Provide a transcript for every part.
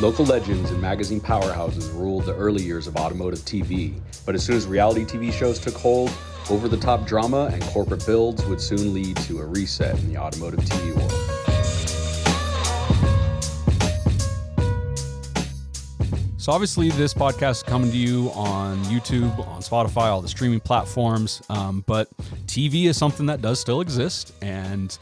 Local legends and magazine powerhouses ruled the early years of automotive TV, but as soon as reality TV shows took hold, over-the-top drama and corporate builds would soon lead to a reset in the automotive TV world. So obviously this podcast is coming to you on YouTube, on Spotify, all the streaming platforms, but TV is something that does still exist, and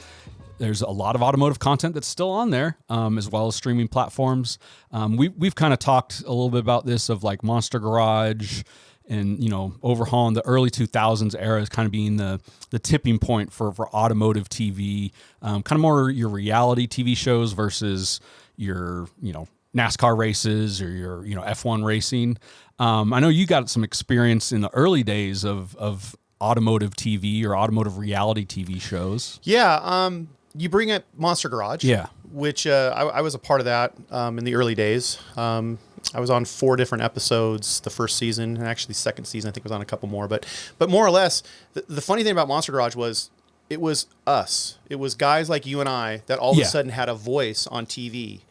there's a lot of automotive content that's still on there, as well as streaming platforms. We've kind of talked a little bit about this of like Monster Garage and, Overhaulin the early 2000s era as kind of being the tipping point for automotive TV, kind of more your reality TV shows versus your, NASCAR races or your, F1 racing. I know you got some experience in the early days of automotive TV or automotive reality TV shows. Yeah. You bring up Monster Garage, which I was a part of that in the early days. I was on 4 different episodes the first season, and actually the second season I think was on a couple more. But more or less, the funny thing about Monster Garage was it was us. It was guys like you and I that all of a sudden had a voice on TV.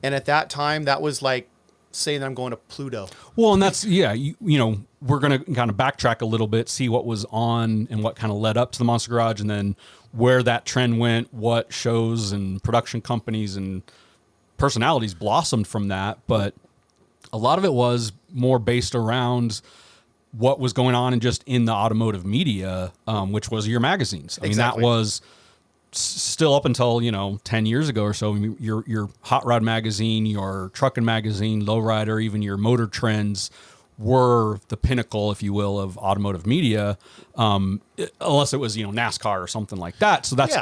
And at that time, that was like saying that I'm going to Pluto. Well, and that's, we're going to kind of backtrack a little bit, see what was on and what kind of led up to the Monster Garage, and then where that trend went, what shows and production companies and personalities blossomed from that. But a lot of it was more based around what was going on in the automotive media, which was your magazines. I mean, that was still up until 10 years ago or so. Your Hot Rod magazine, your Truckin' magazine, Lowrider, even your Motor Trends were the pinnacle, if you will, of automotive media, unless it was NASCAR or something like that. So that's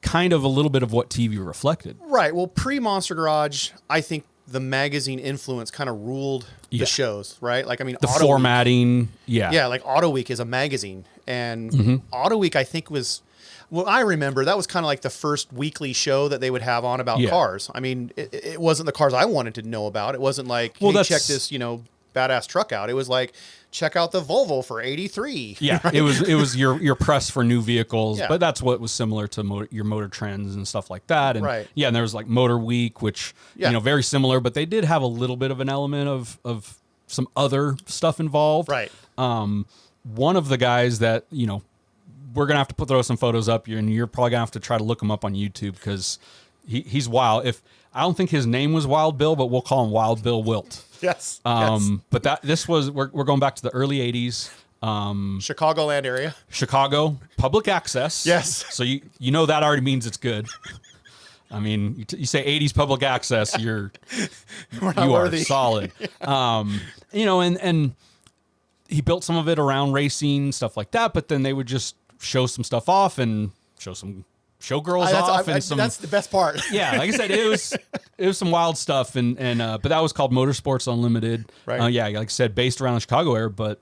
kind of a little bit of what TV reflected. Right. Well, pre-Monster Garage, I think the magazine influence kind of ruled the shows, right? Like, I mean, the Auto formatting. Week, yeah. Like Auto Week is a magazine, and Auto Week I think was. Well, I remember that was kind of like the first weekly show that they would have on about cars. I mean, it wasn't the cars I wanted to know about. It wasn't like, hey, check this, badass truck out. It was like, check out the Volvo for 83. Yeah, right? it was your press for new vehicles, but that's what was similar to your Motor Trends and stuff like that. And and there was like Motor Week, which very similar, but they did have a little bit of an element of some other stuff involved. Right. One of the guys that we're gonna have to throw some photos up here, and you're probably gonna have to try to look him up on YouTube because he's wild. I don't think his name was Wild Bill, but we'll call him Wild Bill Wilt. Yes. But we're going back to the early 80s. Chicagoland area. Chicago, public access. Yes. So that already means it's good. I mean, you say 80s public access, you are solid. And he built some of it around racing, stuff like that, but then they would just show some stuff off and show some showgirls off. That's the best part. Yeah, like I said, it was some wild stuff, but that was called Motorsports Unlimited. Right. Like I said, based around the Chicago area, but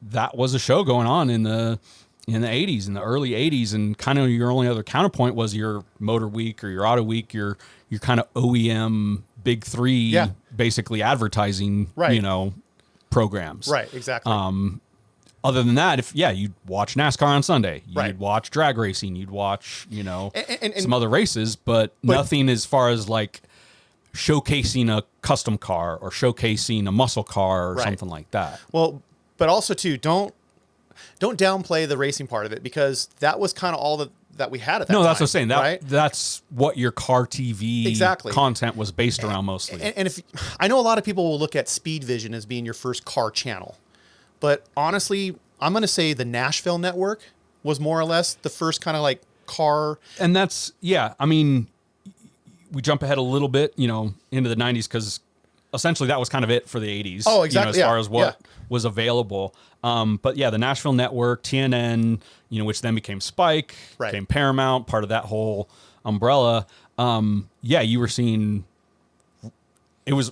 that was a show going on in the 80s, in the early 80s, and kind of your only other counterpoint was your Motor Week or your Auto Week, your kind of OEM big three, basically advertising, programs. Right, exactly. Other than that, you'd watch NASCAR on Sunday, you'd watch drag racing, you'd watch, some other races, but nothing as far as like showcasing a custom car or showcasing a muscle car or something like that. Well, but also too, don't downplay the racing part of it, because that was kind of all that we had at that time. No, that's what I'm saying. Right? That's what your car TV content was based around mostly. And if I know a lot of people will look at Speed Vision as being your first car channel, but honestly, I'm going to say the Nashville network was more or less the first kind of like car. And that's, I mean, we jump ahead a little bit, into the 90s, because essentially that was kind of it for the 80s. Oh, exactly. As far as what was available. But the Nashville network, TNN, which then became Spike, became Paramount, part of that whole umbrella. You were seeing, it was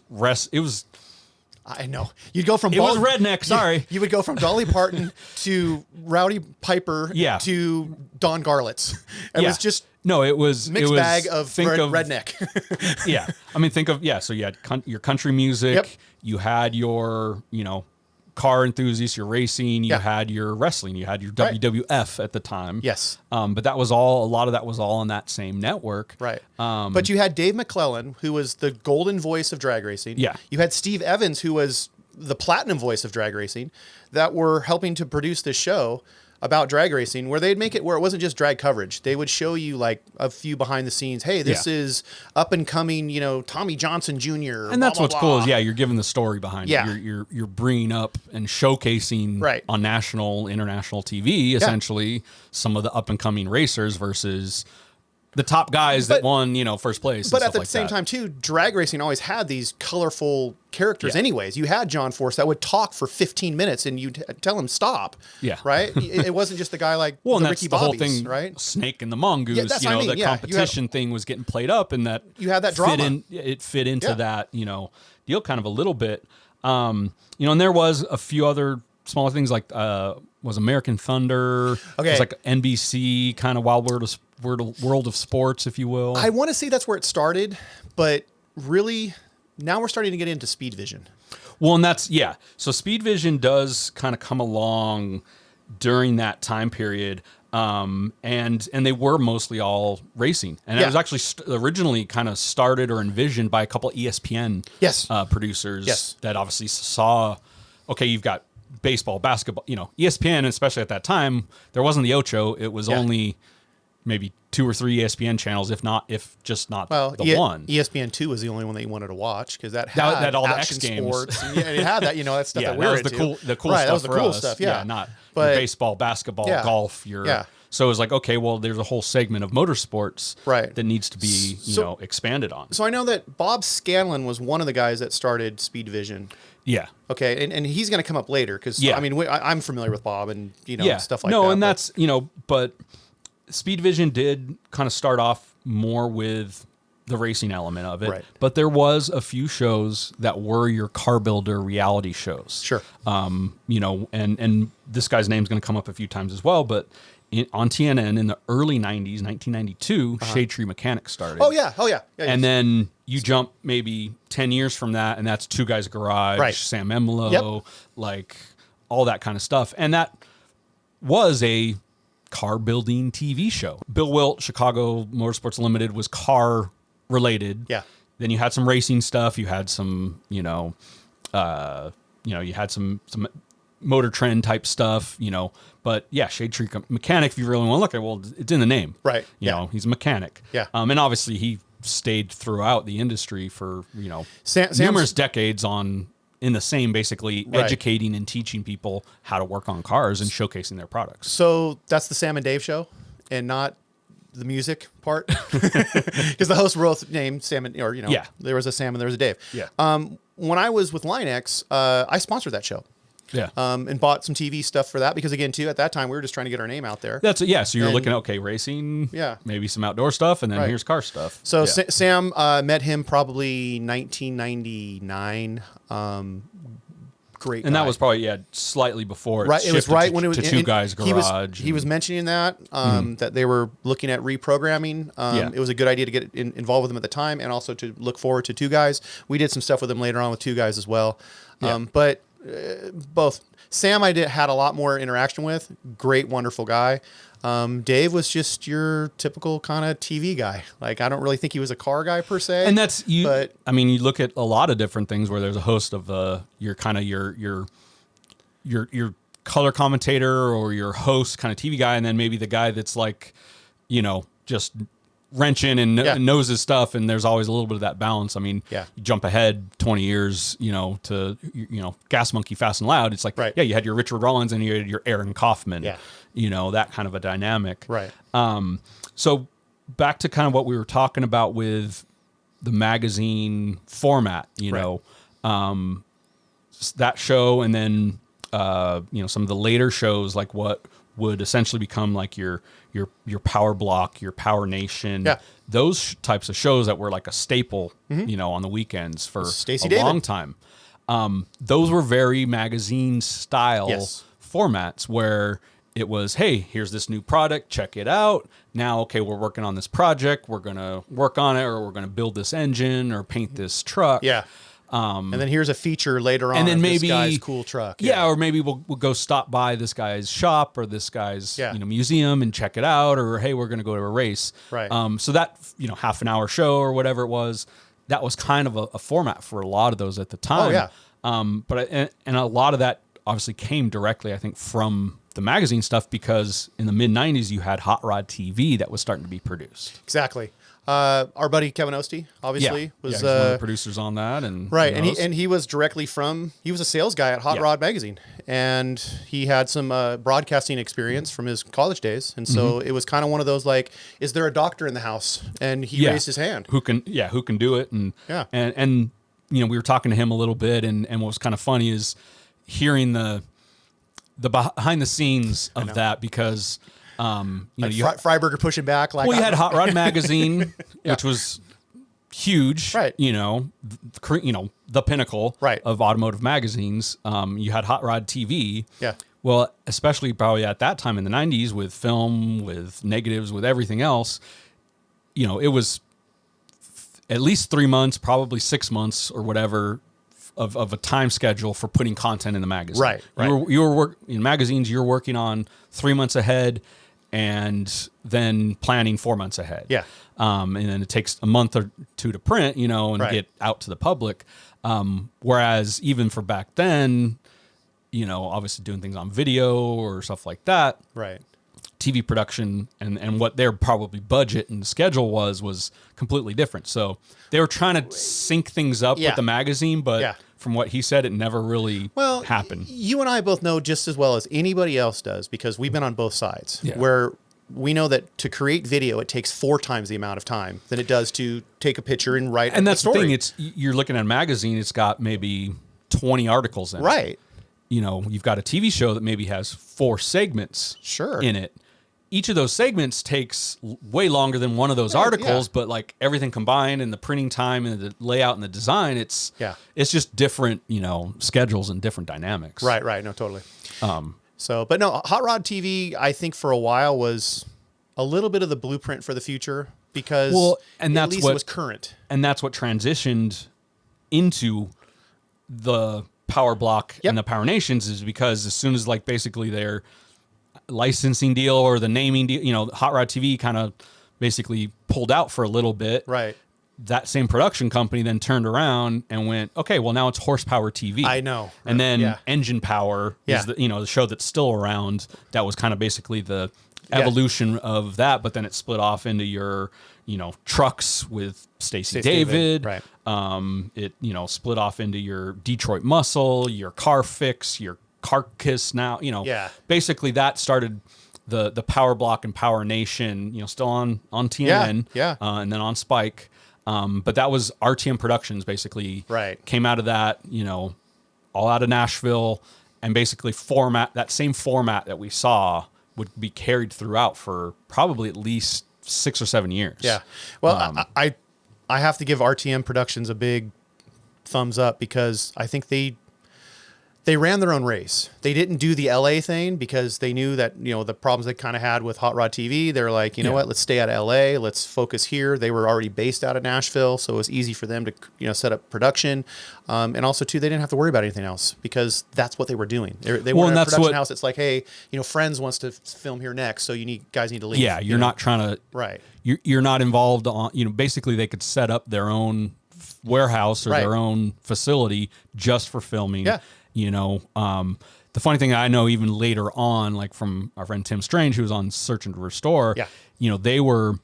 I know. You'd go from... It was redneck, sorry. You would go from Dolly Parton to Rowdy Piper to Don Garlitz. It was just... No, it was... Mixed bag of redneck. I mean, think of... so you had your country music. Yep. You had your, car enthusiasts, your racing, you had your wrestling, you had your WWF at the time. Yes. But that was all, a lot of that was all on that same network. Right. But you had Dave McClellan, who was the golden voice of drag racing. Yeah. You had Steve Evans, who was the platinum voice of drag racing, that were helping to produce this show about drag racing, where they'd make it where it wasn't just drag coverage. They would show you like a few behind the scenes. Hey, this is up and coming, you know, Tommy Johnson Jr. And that's what's cool is, you're giving the story behind Yeah. it. You're bringing up and showcasing on national, international TV, essentially, some of the up and coming racers versus the top guys that won, you know, first place. But at the same time, too, drag racing always had these colorful characters anyways. You had John Force that would talk for 15 minutes and you'd tell him stop. Yeah. Right? It wasn't just the guy like the Ricky that's the Bobbies, whole thing, right? Snake and the Mongoose, that's you know, what I mean. the competition thing was getting played up, and that you had that drama. It fit into that, you know, deal kind of a little bit. You know, and there was a few other smaller things like was American Thunder. Okay. It was like NBC, kind of Wild World of Sports, if you will. I want to say that's where it started, but really now we're starting to get into Speed Vision. Well, and that's, so Speed Vision does kind of come along during that time period. And they were mostly all racing. And it was actually originally kind of started or envisioned by a couple of ESPN producers that obviously saw, okay, you've got baseball, basketball, you know, ESPN, especially at that time, there wasn't the Ocho. It was only maybe 2 or 3 ESPN channels, if just not the one. ESPN2 was the only one that you wanted to watch because that had all the action X Games. Sports. And it had that, you know, that stuff that we're into. The cool stuff. That was the cool stuff. Not your baseball, basketball, golf. So it was like, okay, well, there's a whole segment of motorsports that needs to be, you know, expanded on. So I know that Bob Scanlon was one of the guys that started Speed Vision. Yeah. Okay, and he's going to come up later because I mean I'm familiar with Bob and you know stuff like that. No, and that's you know, but Speed Vision did kind of start off more with the racing element of it, but there was a few shows that were your car builder reality shows. Sure. You know, and this guy's name's going to come up a few times as well, but on TNN in the early 90s, 1992, Shade Tree Mechanics started. Oh yeah. And then you jump maybe 10 years from that, and that's Two Guys Garage, Sam Emlo, like all that kind of stuff. And that was a car building TV show. Bill Wilt, Chicago Motorsports Limited was car related. Yeah. Then you had some racing stuff. You had some, you had some Motor Trend type stuff, you know. But yeah, Shade Tree Mechanic, if you really want to look at it, well, it's in the name. Right. You know, he's a mechanic. Yeah. And obviously he stayed throughout the industry for, you know, numerous decades in the same, basically educating and teaching people how to work on cars and showcasing their products. So that's the Sam and Dave show and not the music part? Because the hosts were both named Sam and, or, you know, there was a Sam and there was a Dave. Yeah. When I was with LineX, I sponsored that show. Yeah. And bought some TV stuff for that because again, too, at that time we were just trying to get our name out there. So you're looking at, okay, racing, maybe some outdoor stuff, and then here's car stuff. So Sam, met him probably 1999. Great guy. And that was probably, slightly before it was right when it was to Two Guys Garage. He was mentioning that, that they were looking at reprogramming. It was a good idea to get involved with them at the time and also to look forward to Two Guys. We did some stuff with them later on with Two Guys as well. But both Sam I had a lot more interaction with. Great, wonderful guy. Dave was just your typical kind of TV guy. Like, I don't really think he was a car guy per se. And that's you. But I mean, you look at a lot of different things where there's a host of your kind of your color commentator or your host kind of TV guy, and then maybe the guy that's like, you know, just wrenching and knows his stuff, and there's always a little bit of that balance. I mean, you jump ahead 20 years, you know, to, you know, Gas Monkey Fast and Loud. It's like, you had your Richard Rollins and you had your Aaron Kaufman, you know, that kind of a dynamic. Right. So back to kind of what we were talking about with the magazine format, you know, that show, and then, you know, some of the later shows, like what would essentially become like your Power Block, your Power Nation, those types of shows that were like a staple, you know, on the weekends for long time. Those were very magazine style formats where it was, hey, here's this new product, check it out. Now, okay, we're working on this project. We're going to work on it, or we're going to build this engine or paint this truck. Yeah. And then here's a feature later on. And then of maybe this guy's cool truck. Yeah, or maybe we'll go stop by this guy's shop or this guy's museum and check it out. Or hey, we're going to go to a race. Right. So that half an hour show or whatever it was, that was kind of a format for a lot of those at the time. Oh yeah. But and a lot of that obviously came directly, I think, from the magazine stuff, because in the mid 90s you had Hot Rod TV that was starting to be produced. Exactly. Our buddy Kevin Ostie, obviously, was he's one of the producers on that, and right. And he was directly he was a sales guy at Hot Rod magazine, and he had some broadcasting experience from his college days, and so it was kind of one of those like, is there a doctor in the house? And he raised his hand. Who can do it? And and we were talking to him a little bit, and what was kind of funny is hearing the behind the scenes of that, because Freiberger pushing back. Like, you had Hot Rod magazine, which was huge, right? The pinnacle, right, of automotive magazines. You had Hot Rod TV, yeah. Well, especially probably at that time in the 90s, with film, with negatives, with everything else, it was at least 3 months, probably 6 months or whatever of a time schedule for putting content in the magazine. Right. You were in magazines, you're working on 3 months ahead and then planning 4 months ahead. Yeah. And then it takes a month or two to print, and get out to the public. Whereas even for back then, obviously doing things on video or stuff like that. Right. TV production and what their probably budget and schedule was completely different. So they were trying to sync things up with the magazine, but from what he said, it never really happened. You and I both know just as well as anybody else does, because we've been on both sides, where we know that to create video, it takes 4 times the amount of time than it does to take a picture and write and that's a story. the thing. You're looking at a magazine, it's got maybe 20 articles in it. Right. You've got a TV show that maybe has 4 segments in it. Each of those segments takes way longer than one of those articles, but like everything combined and the printing time and the layout and the design, it's just different, schedules and different dynamics. Right. No, totally. But no, Hot Rod TV, I think for a while was a little bit of the blueprint for the future, because at least it was current. And that's what transitioned into the Power Block and the Power Nations, is because as soon as like basically their licensing deal or the naming deal, Hot Rod TV kind of basically pulled out for a little bit. Right. That same production company then turned around and went, okay, well now it's Horsepower TV. I know. And then Engine Power is the show that's still around. That was kind of basically the evolution of that, but then it split off into your, trucks with Stacey David. Right. It, split off into your Detroit Muscle, your Car Fix, your Carcass now, basically that started the Power Block and Power Nation, still on TNN, and then on Spike. But that was RTM Productions, basically. Right. Came out of that, all out of Nashville, and basically that same format that we saw would be carried throughout for probably at least 6 or 7 years. Yeah. Well, I have to give RTM Productions a big thumbs up, because I think they ran their own race. They didn't do the LA thing because they knew that, the problems they kind of had with Hot Rod TV. They're like, you know what, let's stay out of LA. Let's focus here. They were already based out of Nashville, so it was easy for them to, set up production. And also too, they didn't have to worry about anything else, because that's what they were doing. They were in a production house. It's like, hey, Friends wants to film here next, so guys need to leave. Yeah, you're not trying to. Right. You're not involved on, basically they could set up their own warehouse or their own facility just for filming. Yeah. The funny thing I know, even later on, like from our friend Tim Strange, who was on Search and Restore, they were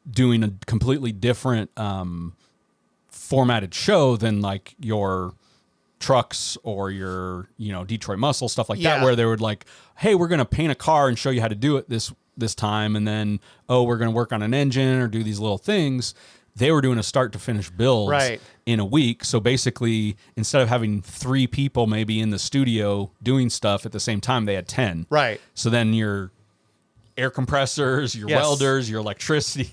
doing a completely different formatted show than like your trucks or your, Detroit Muscle, stuff like that, where they would like, hey, we're going to paint a car and show you how to do it this time. And then, we're going to work on an engine or do these little things. They were doing a start to finish build in a week. So basically, instead of having 3 people maybe in the studio doing stuff at the same time, they had 10. Right. So then your air compressors, your welders, your electricity,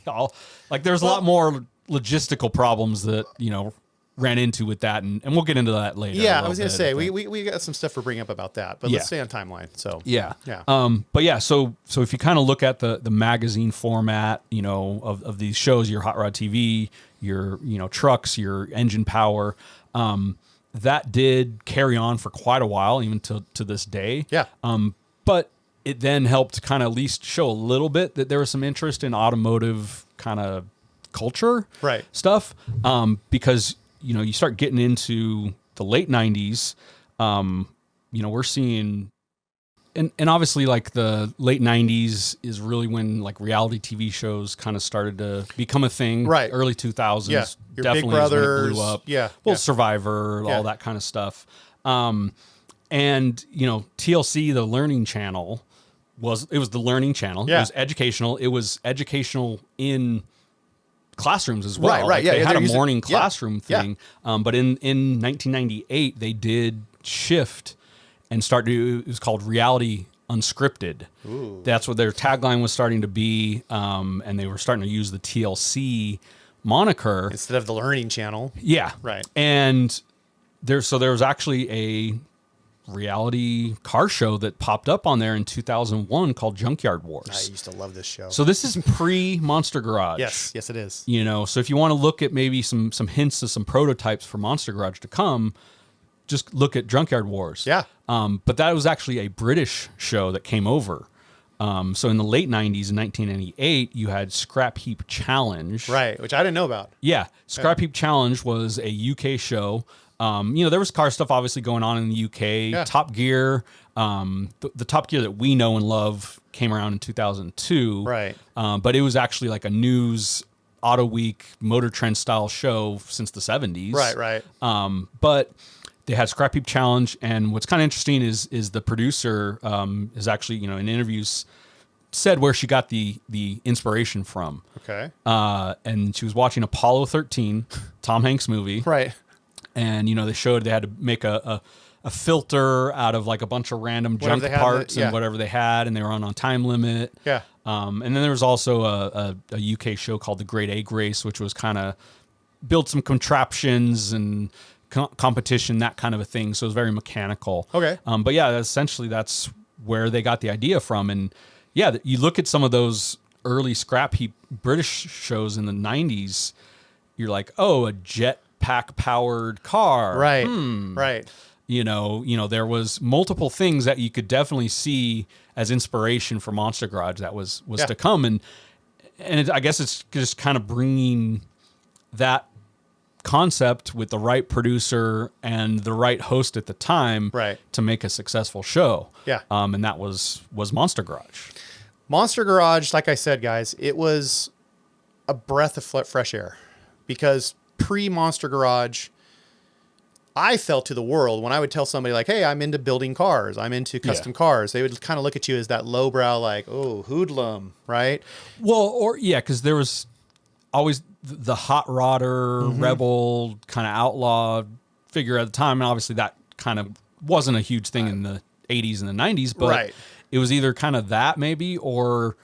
there's a lot more logistical problems that, ran into with that. And we'll get into that later. Yeah, I was going to say, we got some stuff to bring up about that, but let's stay on timeline. So So if you kind of look at the magazine format, of these shows, your Hot Rod TV, your trucks, your engine power. That did carry on for quite a while, even to this day. Yeah. But it then helped kind of at least show a little bit that there was some interest in automotive kind of culture stuff. Because, you start getting into the late 90s, we're seeing, and obviously like the late 90s is really when like reality TV shows kind of started to become a thing. Right. Early 2000s. Yeah. Your definitely Big Brothers. is when it blew up. Yeah. Well, yeah. Survivor, all that kind of stuff. And, TLC, the Learning Channel, was the Learning Channel. Yeah. It was educational. It was educational in classrooms as well. Right. Like Yeah. they had a using, morning classroom thing. But in 1998, they did shift and start to, it was called Reality Unscripted. Ooh. That's what their tagline was starting to be. And they were starting to use the TLC moniker instead of the Learning Channel. Yeah. Right. And there was actually a reality car show that popped up on there in 2001 called Junkyard Wars. I used to love this show. So this is pre Monster Garage. Yes, it is. So if you want to look at maybe some hints to some prototypes for Monster Garage to come, just look at Junkyard Wars. Yeah. But that was actually a British show that came over. So in the late 90s, in 1998, you had Scrap Heap Challenge. Right, which I didn't know about. Yeah. Scrap Heap Challenge was a UK show. There was car stuff obviously going on in the UK. Yeah. Top Gear, the Top Gear that we know and love came around in 2002. Right. But it was actually like a news Auto Week Motor Trend style show since the 70s. Right. But they had Scrap Heap Challenge, and what's kind of interesting is the producer is actually, in interviews said where she got the inspiration from. Okay. And she was watching Apollo 13, Tom Hanks movie. Right. And, they had to make a filter out of like a bunch of random junk parts and whatever they had, and they were on time limit. Yeah. And then there was also a UK show called The Great Egg Race, which was kind of built some contraptions and competition, that kind of a thing. So it was very mechanical. Okay. But yeah, essentially that's where they got the idea from. And yeah, you look at some of those early scrap heap British shows in the 90s, you're like, oh, a jetpack powered car. Right. Right. There was multiple things that you could definitely see as inspiration for Monster Garage that was to come. And I guess it's just kind of bringing that concept with the right producer and the right host at the time to make a successful show. Yeah. And that was Monster Garage. Monster Garage, like I said, guys, it was a breath of fresh air, because pre-Monster Garage, I felt to the world when I would tell somebody like, hey, I'm into building cars, I'm into custom cars, they would kind of look at you as that lowbrow, like, oh, hoodlum, right? Well, because there was always the hot rodder, rebel, kind of outlaw figure at the time. And obviously that kind of wasn't a huge thing in the 80s and the 90s, but it was either kind of that maybe, or,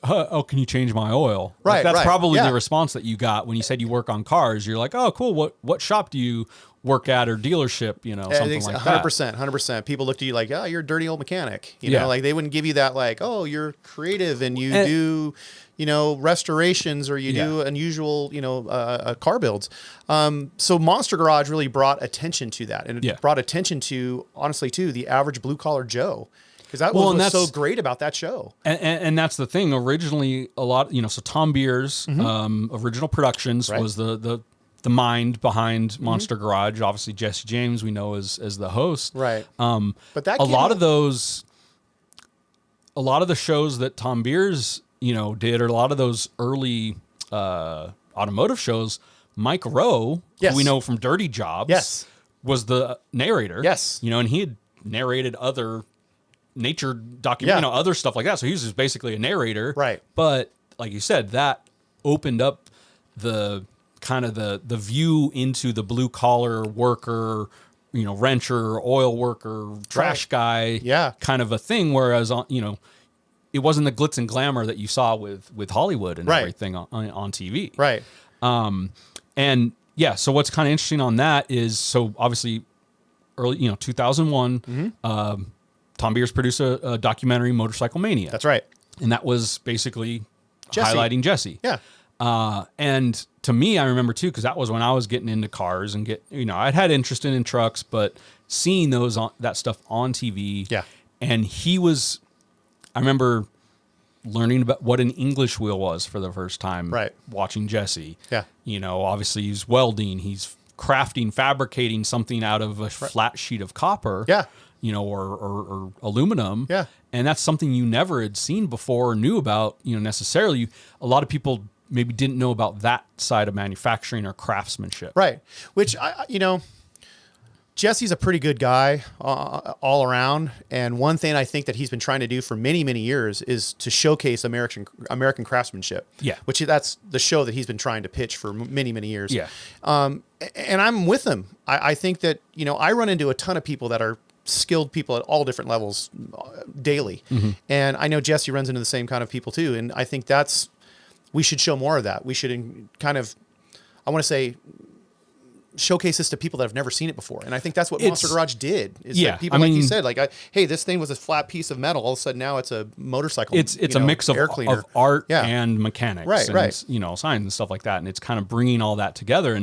oh, can you change my oil? Right. Like that's probably the response that you got when you said you work on cars. You're like, oh, cool. What shop do you work at, or dealership, something like 100%, 100%. People look to you like, oh, you're a dirty old mechanic. You know, like they wouldn't give you that like, oh, you're creative and you do, restorations, or you do unusual, car builds. So Monster Garage really brought attention to that. And it brought attention to, honestly, too, the average blue collar Joe. Because that was what's so great about that show. And that's the thing. Originally, a lot, so Tom Beers, Original Productions was the mind behind Monster Garage. Obviously, Jesse James we know as the host. Right. But that a lot of the shows that Tom Beers did, or a lot of those early automotive shows, Mike Rowe, who we know from Dirty Jobs, was the narrator. Yes. And he had narrated other nature document, other stuff like that. So he was just basically a narrator. Right. But like you said, that opened up the kind of the view into the blue collar worker, wrencher, oil worker, trash guy, kind of a thing. Whereas it wasn't the glitz and glamour that you saw with Hollywood and everything on TV. Right. So what's kind of interesting on that is, so obviously early, 2001, Tom Beers produced a documentary, Motorcycle Mania. That's right. And that was basically highlighting Jesse. Yeah. And to me, I remember too, because that was when I was getting into cars and I'd had interest in trucks, but seeing that stuff on TV. Yeah. And I remember learning about what an English wheel was for the first time. Right. Watching Jesse. Yeah. Obviously he's welding, he's crafting, fabricating something out of a flat sheet of copper. Yeah. Or aluminum. Yeah. And that's something you never had seen before or knew about, necessarily. A lot of people maybe didn't know about that side of manufacturing or craftsmanship. Right. Which, Jesse's a pretty good guy all around. And one thing I think that he's been trying to do for many, many years is to showcase American craftsmanship. Yeah. Which that's the show that he's been trying to pitch for many, many years. Yeah. And I'm with him. I think that, I run into a ton of people that are skilled people at all different levels daily. Mm-hmm. And I know Jesse runs into the same kind of people too. And I think we should show more of that. We should kind of, I want to say, showcase this to people that have never seen it before. And I think that's what Monster Garage did. That people, like you said, hey, this thing was a flat piece of metal. All of a sudden now it's a motorcycle. It's a mix of art and mechanics, right. Science and stuff like that. And it's kind of bringing all that together.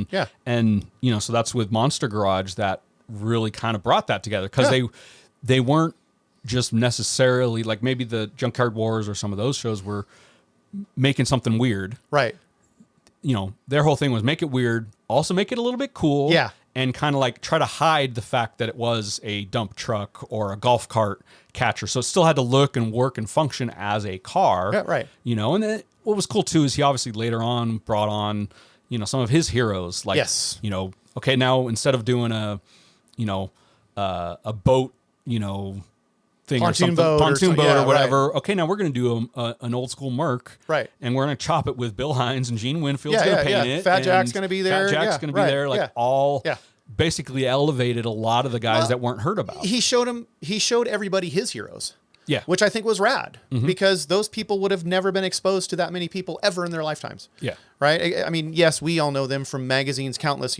And so that's with Monster Garage that really kind of brought that together, because they weren't just necessarily like maybe the Junkyard Wars or some of those shows were making something weird. Right. Their whole thing was make it weird, also make it a little bit cool. Yeah. And kind of like try to hide the fact that it was a dump truck or a golf cart catcher. So it still had to look and work and function as a car. Yeah, right. And then what was cool too is he obviously later on brought on, some of his heroes. Like, yes. Okay, now instead of doing a boat, thing pontoon or something, boat pontoon boat or whatever. Right. Okay, now we're going to do an old school Merc, right? And we're going to chop it with Bill Hines, and Gene Winfield's going to paint it. Fat Jack's going to be there. Fat Jack's going to be there. Like basically elevated a lot of the guys that weren't heard about. He showed everybody his heroes. Yeah. Which I think was rad, because those people would have never been exposed to that many people ever in their lifetimes. Yeah. Right. I mean, yes, we all know them from magazines, countless,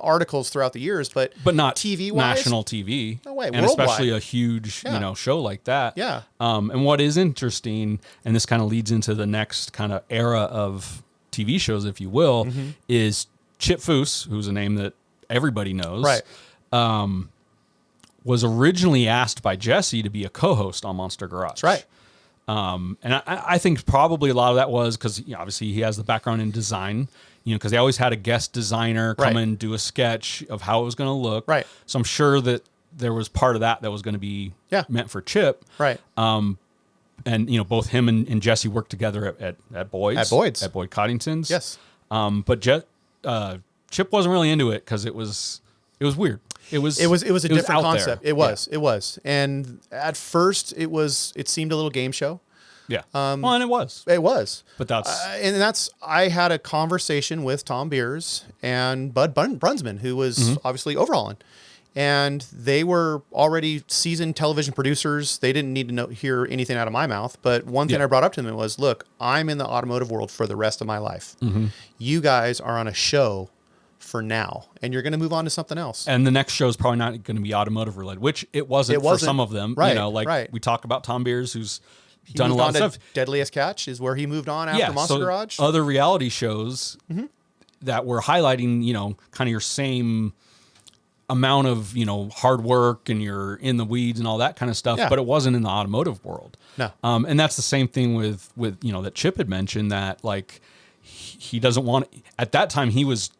articles throughout the years, but not TV-wise, national TV. No way. And worldwide. Especially a huge, show like that. Yeah. And what is interesting, and this kind of leads into the next kind of era of TV shows, if you will, is Chip Foose, who's a name that everybody knows. Right. Was originally asked by Jesse to be a co-host on Monster Garage. That's right. And I think probably a lot of that was because obviously he has the background in design, because they always had a guest designer come in and do a sketch of how it was going to look. Right. So I'm sure that there was part of that was going to be meant for Chip. Right. And both him and Jesse worked together at Boyd's. At Boyd Coddington's. Yes. But Chip wasn't really into it because it was weird. It was a different concept. There. It was. And at first it seemed a little game show. Yeah. And it was. It was. But I had a conversation with Tom Beers and Bud Brunsman, who was obviously overhauling. And they were already seasoned television producers. They didn't need to hear anything out of my mouth. But one thing I brought up to them was, look, I'm in the automotive world for the rest of my life. You guys are on a show for now, and you're going to move on to something else. And the next show is probably not going to be automotive related, which it wasn't for some of them. Right. We talk about Tom Beers, who's he done a lot of stuff. Deadliest Catch is where he moved on after Monster Garage. Other reality shows that were highlighting, kind of your same amount of, hard work and you're in the weeds and all that kind of stuff, but it wasn't in the automotive world. No. And that's the same thing with that Chip had mentioned, that like he doesn't want, at that time he was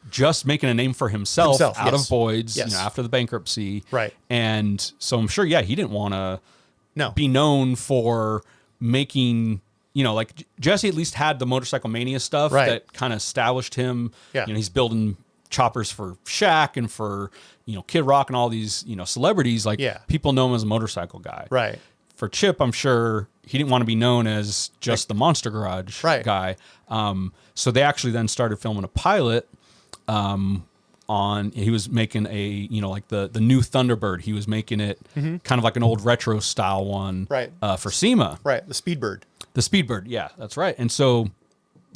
just making a name for himself out of Boyd's, after the bankruptcy. Right. And so I'm sure, he didn't want to be known for making, like Jesse at least had the Motorcycle Mania stuff that kind of established him. Yeah. He's building choppers for Shaq and for, Kid Rock and all these, celebrities. Like people know him as a motorcycle guy. Right. For Chip, I'm sure he didn't want to be known as just the Monster Garage guy. So they actually then started filming a pilot. He was making a, like the new Thunderbird. He was making it kind of like an old retro style one, for SEMA. Right. The Speedbird. The Speedbird. Yeah, that's right. And so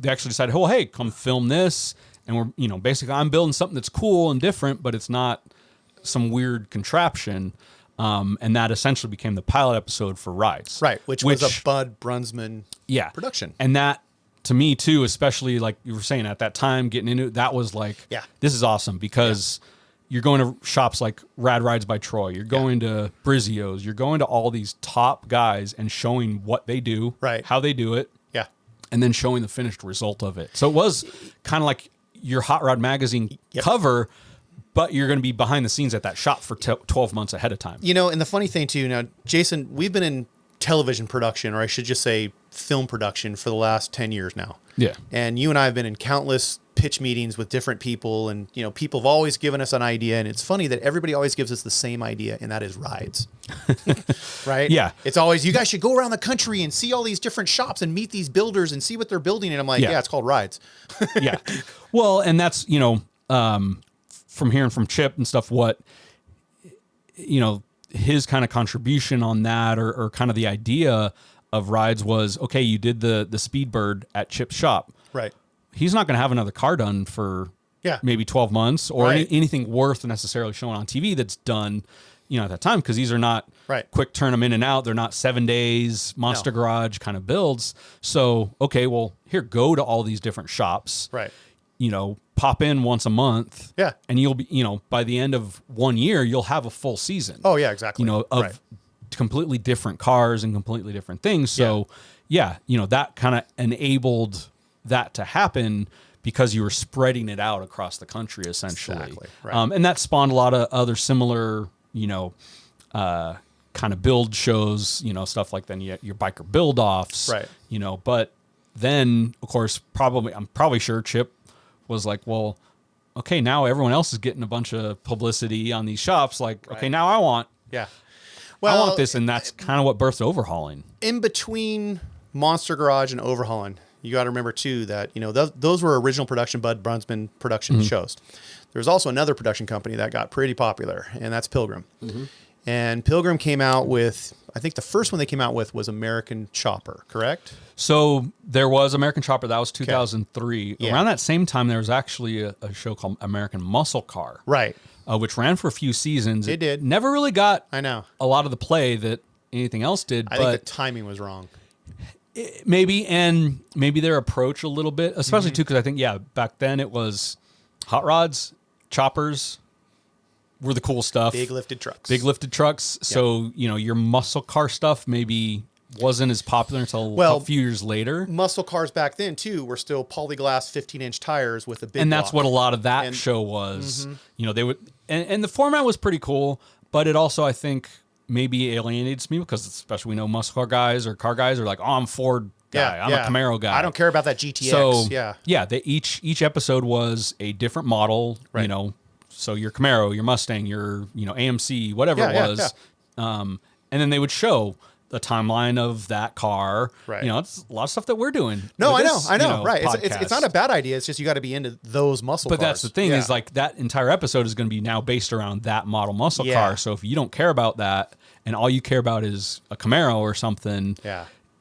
they actually decided, oh, hey, come film this. And we're, basically I'm building something that's cool and different, but it's not some weird contraption. And that essentially became the pilot episode for Rides. Right. Which was a Bud Brunsman production. And that to me too, especially like you were saying at that time, getting into it, that was like, this is awesome because you're going to shops like Rad Rides by Troy. You're going to Brizzio's. You're going to all these top guys and showing what they do, how they do it, and then showing the finished result of it. So it was kind of like your Hot Rod magazine cover, but you're going to be behind the scenes at that shop for 12 months ahead of time. You know, and the funny thing too, now, Jason, we've been in television production, or I should just say film production, for the last 10 years now. Yeah. And you and I have been in countless pitch meetings with different people, and you know, people have always given us an idea, and it's funny that everybody always gives us the same idea, and that is rides. Right? Yeah. It's always, you guys should go around the country and see all these different shops and meet these builders and see what they're building. And I'm like, yeah, it's called rides. Yeah. Well, and that's, you know, from hearing from Chip and stuff, what, you know, his kind of contribution on that, or kind of the idea of rides was, okay, you did the Speedbird at Chip's shop. Right. He's not going to have another car done for maybe 12 months or anything worth necessarily showing on TV that's done, you know, at that time, because these are not quick turn them in and out. They're not 7 days Monster Garage kind of builds. So, okay, well, here, go to all these different shops. Right. You know, pop in once a month. Yeah. And you'll be, you know, by the end of 1 year, you'll have a full season. Oh, yeah, exactly. You know, of completely different cars and completely different things. So, you know, that kind of enabled that to happen because you were spreading it out across the country, essentially. Exactly. Right. And that spawned a lot of other similar, you know, kind of build shows, you know, stuff like then your biker build offs, you know, but then of course, I'm probably sure Chip was like, well, okay, now everyone else is getting a bunch of publicity on these shops. Like, okay, now I want, I want this. And that's kind of what birthed Overhauling. In between Monster Garage and Overhauling, you got to remember too that, you know, those were original production Bud Brunsman production shows. There's also another production company that got pretty popular, and that's Pilgrim. And Pilgrim came out with, I think the first one they came out with was American Chopper, correct? So there was American Chopper. That was 2003. Around that same time, there was actually a show called American Muscle Car. Right. Which ran for a few seasons. It did. Never really got a lot of the play that anything else did. I think the timing was wrong. Maybe their approach a little bit, especially too, because I think, back then it was hot rods, choppers were the cool stuff. Big lifted trucks. So, you know, your muscle car stuff maybe wasn't as popular until a few years later. Muscle cars back then too were still polyglass 15-inch tires with a big and that's block. What a lot of that show was. You know, they would, and the format was pretty cool, but it also, I think, maybe alienates me because especially we know muscle car guys or car guys are like, oh, I'm Ford guy. I'm a Camaro guy. I don't care about that GTX. So they each episode was a different model, you know, so your Camaro, your Mustang, your, you know, AMC, whatever it was. And then they would show the timeline of that car. Right. You know, it's a lot of stuff that we're doing. No, I know. You know, right. It's not a bad idea. It's just you got to be into those muscle cars. But that's the thing is like that entire episode is going to be now based around that model muscle car. So if you don't care about that and all you care about is a Camaro or something,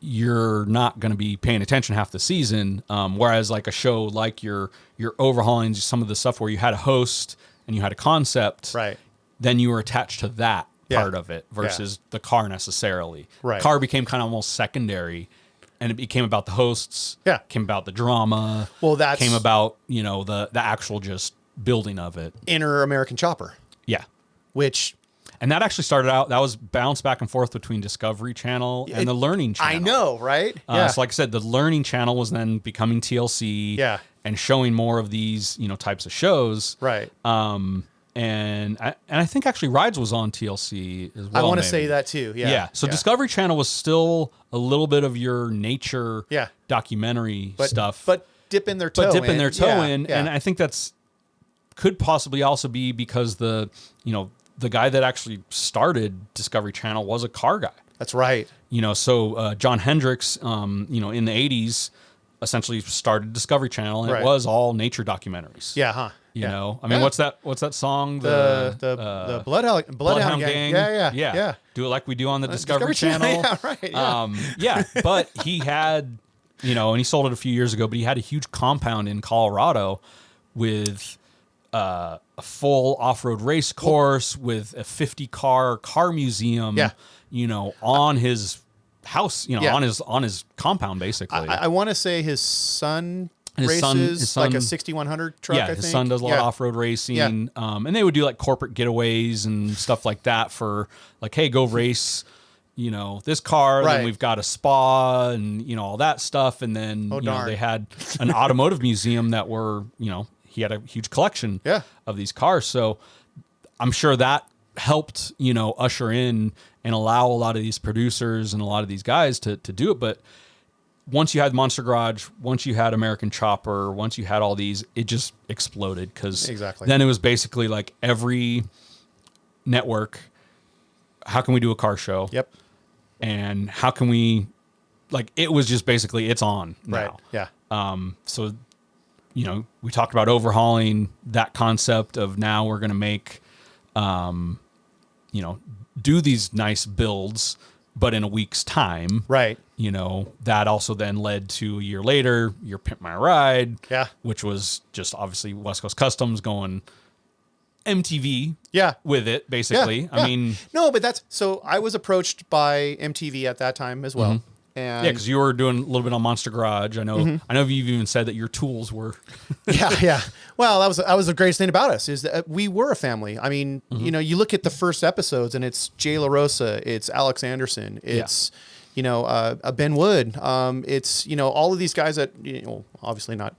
you're not going to be paying attention half the season. Whereas like a show like your Overhauling, some of the stuff where you had a host and you had a concept, then you were attached to that part of it versus the car necessarily. Car became kind of almost secondary, and it became about the hosts. Came about the drama. Well, that came about, you know, the actual just building of it. Inner American Chopper. And that actually started out, that was bounced back and forth between Discovery Channel and the Learning Channel. I know, right? So like I said, the Learning Channel was then becoming TLC and showing more of these, you know, types of shows. And I think actually Rides was on TLC as well. I want to say that too. So Discovery Channel was still a little bit of your nature documentary stuff. But dipping their toe in. And I think could possibly also be because the guy that actually started Discovery Channel was a car guy. That's right. You know, so John Hendricks, you know, in the 80s essentially started Discovery Channel, and it was all nature documentaries. You know, I mean, what's that song? The Bloodhound Gang. Yeah. Do it like we do on the Discovery Channel. But he had, you know, and he sold it a few years ago, but he had a huge compound in Colorado with a full off-road race course with a 50 car museum, you know, on his house, on his compound, basically. I want to say his son his races son, like a 6100 truck. Yeah, I think his son does a lot of off-road racing. Yeah. And they would do like corporate getaways and stuff like that for like, hey, go race, this car. Right. Then we've got a spa and, all that stuff. And then, they had an automotive museum that he had a huge collection of these cars. So I'm sure that helped, usher in and allow a lot of these producers and a lot of these guys to do it. But once you had Monster Garage, once you had American Chopper, once you had all these, it just exploded because then it was basically like every network, how can we do a car show? Yep. And how can we, it was just basically, it's on now. Right. Yeah. So, we talked about overhauling, that concept of now we're going to make, do these nice builds, but in a week's time. Right. That also then led to a year later, your Pimp My Ride, which was just obviously West Coast Customs going MTV with it, basically. I mean... No, but so I was approached by MTV at that time as well. And because you were doing a little bit on Monster Garage. I know you've even said that your tools were... yeah. Well, that was the greatest thing about us is that we were a family. I mean, you look at the first episodes and it's Jay LaRosa, it's Alex Anderson, it's... Ben Wood. It's, all of these guys that, obviously not,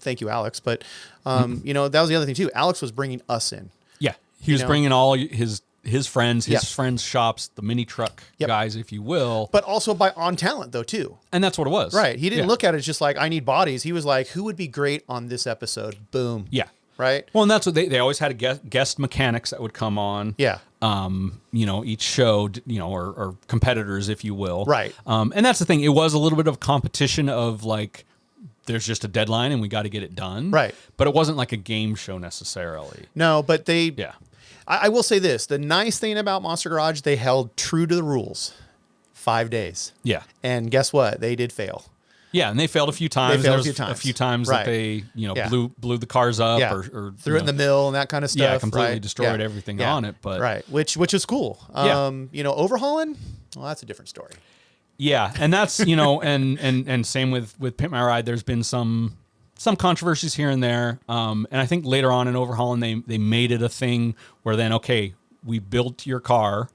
thank you, Alex, but, that was the other thing too. Alex was bringing us in. Yeah. He was bringing all his friends, friends' shops, the mini truck guys, if you will. But also on talent though, too. And that's what it was. Right. He didn't look at it as just like, I need bodies. He was like, who would be great on this episode? Boom. Yeah. Right. Well, and that's what they always had guest mechanics that would come on. Yeah. Each show, or competitors, if you will. Right. And that's the thing. It was a little bit of competition of like, there's just a deadline and we got to get it done. Right. But it wasn't like a game show necessarily. No, but I will say this. The nice thing about Monster Garage, they held true to the rules. 5 days. Yeah. And guess what? They did fail. Yeah, and they failed a few times. A few times that they, blew the cars up or threw it in the mill and that kind of stuff. Yeah, completely destroyed everything on it. But which is cool. Overhauling, well, that's a different story. Yeah, and that's and same with Pimp My Ride. There's been some controversies here and there, and I think later on in Overhauling they made it a thing where then we built your car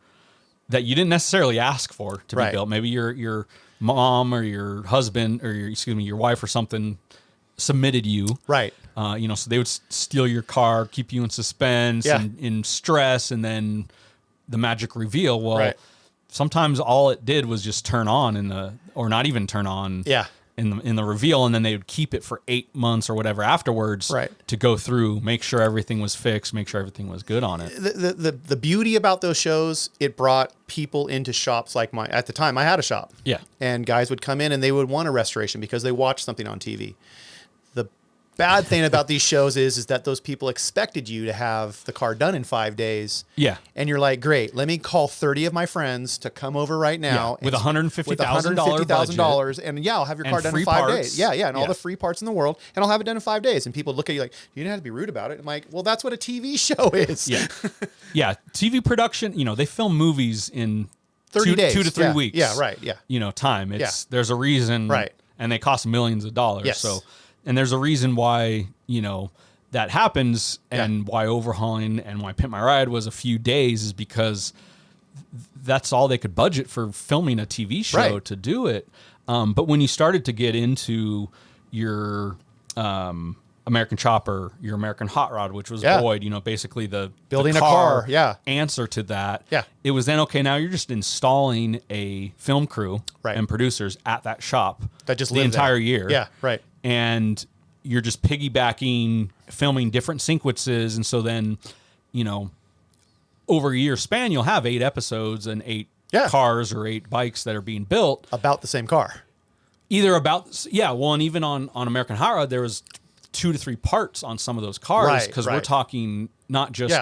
that you didn't necessarily ask for to be built. Maybe your mom or your husband or your wife or something submitted you. Right. So they would steal your car, keep you in suspense and in stress, and then the magic reveal. Well, sometimes all it did was just turn on or not even turn on. Yeah. In the reveal, and then they would keep it for 8 months or whatever afterwards to go through, make sure everything was fixed, make sure everything was good on it. The beauty about those shows, it brought people into shops like mine. At the time, I had a shop. Yeah. And guys would come in and they would want a restoration because they watched something on TV. The bad thing about these shows is that those people expected you to have the car done in 5 days. Yeah. And you're like, great, let me call 30 of my friends to come over right now. With $150,000 and I'll have your car done in 5 days. Yeah, yeah. And all the free parts in the world. And I'll have it done in 5 days. And people look at you like, you didn't have to be rude about it. I'm like, well, that's what a TV show is. Yeah. Yeah. TV production, they film movies in 30 days. 2 to 3 weeks. Yeah, right. Yeah. Time. There's a reason. Right. And they cost millions of dollars. Yes. So, and there's a reason why, that happens and why Overhauling and why Pimp My Ride was a few days is because that's all they could budget for filming a TV show to do it. But when you started to get into your American Chopper, your American Hot Rod, which was Boyd, basically the building a car answer to that. Yeah. It was then, okay, now you're just installing a film crew and producers at that shop that just the entire year. Yeah, right. And you're just piggybacking, filming different sequences. And so then, over a year span, you'll have 8 episodes and 8 cars or 8 bikes that are being built. About the same car. Either about, and even on American Hot Rod, there was 2 to 3 parts on some of those cars. Because we're talking not just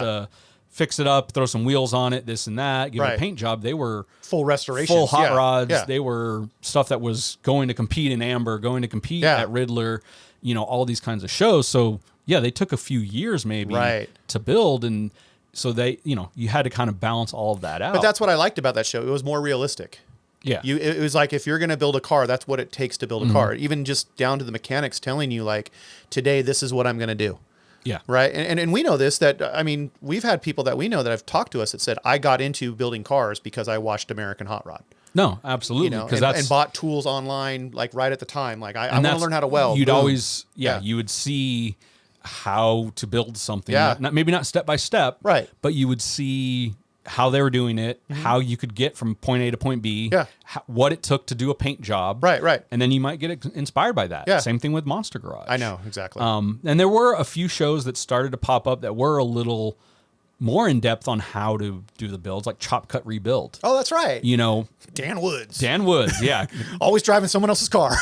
fix it up, throw some wheels on it, this and that, give it a paint job. They were full restorations, full hot rods. Yeah. They were stuff that was going to compete in Amber, going to compete at Riddler, all these kinds of shows. So they took a few years maybe to build. And so they, you had to kind of balance all of that out. But that's what I liked about that show. It was more realistic. Yeah. It was like, if you're going to build a car, that's what it takes to build a car. Even just down to the mechanics telling you, like, today, this is what I'm going to do. Yeah. Right. And we know this, that, I mean, we've had people that we know that have talked to us that said, I got into building cars because I watched American Hot Rod. No, absolutely. You know, and bought tools online, like right at the time. Like, I want to learn how to weld. You'd always, you would see how to build something. Yeah. Maybe not step by step. Right. But you would see how they were doing it, how you could get from point A to point B, what it took to do a paint job. Right. And then you might get inspired by that. Yeah. Same thing with Monster Garage. I know, exactly. And there were a few shows that started to pop up that were a little more in depth on how to do the builds, like Chop Cut Rebuild. Oh, that's right. You know, Dan Woods, yeah. Always driving someone else's car.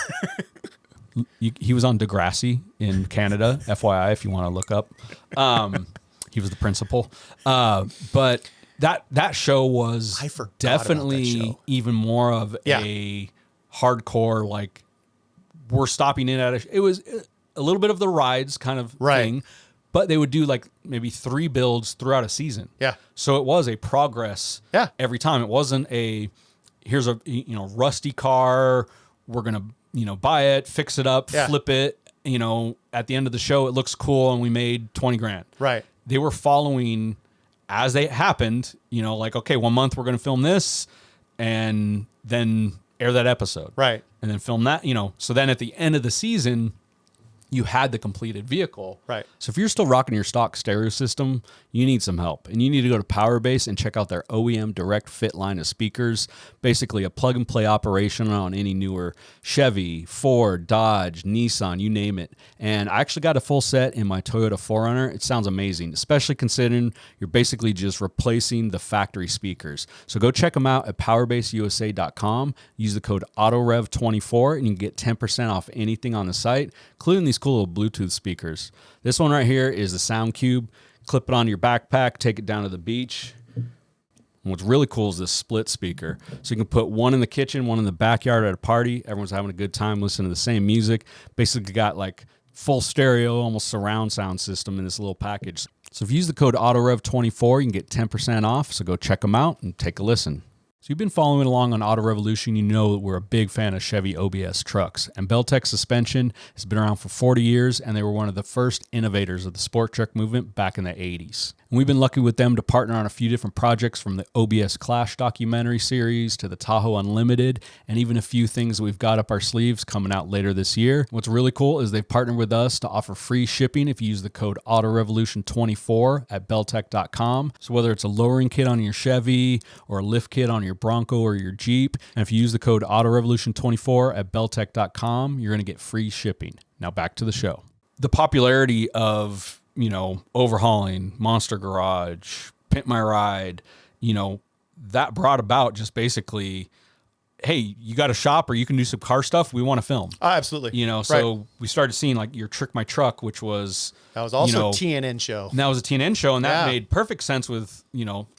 He was on Degrassi in Canada, FYI, if you want to look up. He was the principal. But that show was definitely even more of a hardcore, like, we're stopping in at it was a little bit of the rides kind of thing, but they would do like maybe 3 builds throughout a season. Yeah. So it was a progress every time. It wasn't here's a rusty car, we're going to buy it, fix it up, flip it, at the end of the show it looks cool and we made 20 grand. Right. They were following as they happened, like, okay, 1 month we're going to film this and then air that episode. Right. And then film that, so then at the end of the season, you had the completed vehicle. Right. So if you're still rocking your stock stereo system, you need some help. And you need to go to Powerbase and check out their OEM direct fit line of speakers. Basically a plug and play operation on any newer Chevy, Ford, Dodge, Nissan, you name it. And I actually got a full set in my Toyota 4Runner. It sounds amazing, especially considering you're basically just replacing the factory speakers. So go check them out at powerbaseusa.com. Use the code AUTOREV24 and you can get 10% off anything on the site, including these cool little Bluetooth speakers. This one right here is the Sound Cube. Clip it onto your backpack, take it down to the beach. And what's really cool is this split speaker. So you can put one in the kitchen, one in the backyard at a party. Everyone's having a good time listening to the same music. Basically got like full stereo, almost surround sound system in this little package. So if you use the code AUTOREV24, you can get 10% off. So go check them out and take a listen. So you've been following along on Auto Revolution, you know that we're a big fan of Chevy OBS trucks. And Beltec Suspension has been around for 40 years, and they were one of the first innovators of the sport truck movement back in the 80s. And we've been lucky with them to partner on a few different projects, from the OBS Clash documentary series to the Tahoe Unlimited, and even a few things we've got up our sleeves coming out later this year. What's really cool is they've partnered with us to offer free shipping if you use the code AUTOREVOLUTION24 at beltec.com. So whether it's a lowering kit on your Chevy or a lift kit on your Bronco or your Jeep, and if you use the code AUTOREVOLUTION24 at beltec.com, you're going to get free shipping. Now back to the show. The popularity of, Overhauling, Monster Garage, Pimp My Ride, that brought about just basically, hey, you got a shop or you can do some car stuff, we want to film. Absolutely. So we started seeing like your Trick My Truck, which was... That was also a TNN show. And that was a TNN show, and that made perfect sense with,